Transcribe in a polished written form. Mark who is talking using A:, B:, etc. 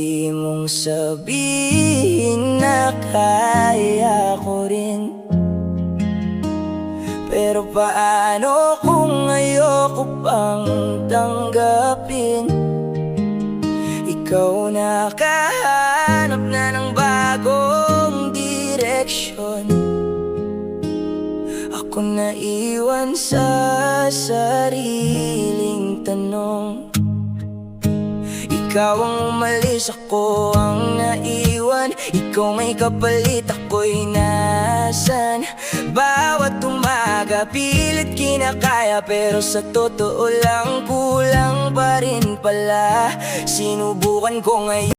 A: Pwede mong sabihin na kaya ko rin, pero paano kung ayoko pang tanggapin? Ikaw nakahanap na ng bagong direksyon, ako naiwan sa sariling tanong. Ikaw ang umalis, ako ang naiwan. Ikaw may kapalit, ako'y nasan? Bawat umaga pilit kinakaya, pero sa totoo lang kulang pa rin pala. Sinubukan ko ngayon